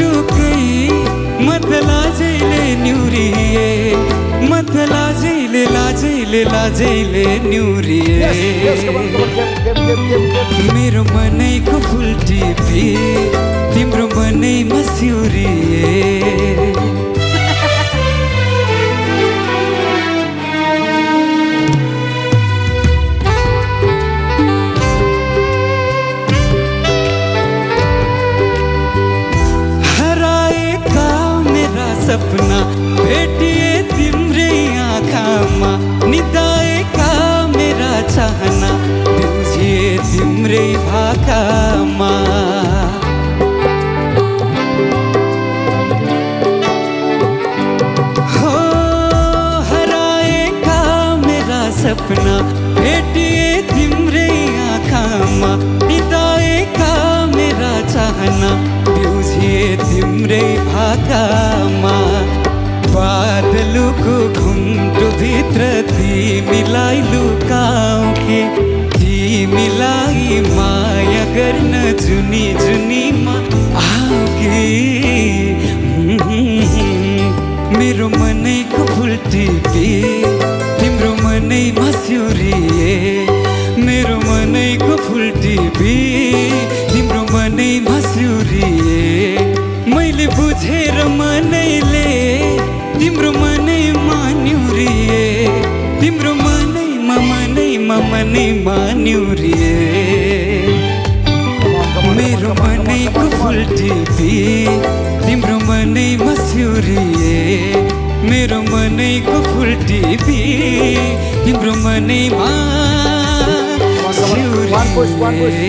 जुलुकै मतलाजैले न्युरिए मतलाजैले लाजैले न्युरिए मेरो मनैको फुल टिपी तिम्रो मनैमा सिउरिए सपना भेटिए तिम्रै आँखामा निदाएका मेरा चाहना बिउजिए तिम्रै भाकामा हो हराएका मेरा सपना भेटिए तिम्रै आँखामा निदाएका मेरा चाहना बिउजिए तिम्रै भाकामा बादलुको घुम्टो भित्र तिमीलाई लुकाऊ के तिमीलाई माया गर्न जुनी जुनीमा आऊ के मेरो मनैको फुल टिपी तिम्रो मनैमा सिउरिए मेरो मनैको फुल टिपी तिम्रो मनैमा सिउरिए मैले बुझेर मनैले तिम्रो मनैमा न्युरिए तिम्रो मनैमा न्युरिए मेरो मनैको फुल टिपी तिम्रो मनैमा सिउरिए मेरो मनैको फुल टिपी तिम्रो मनैमा सिउरिए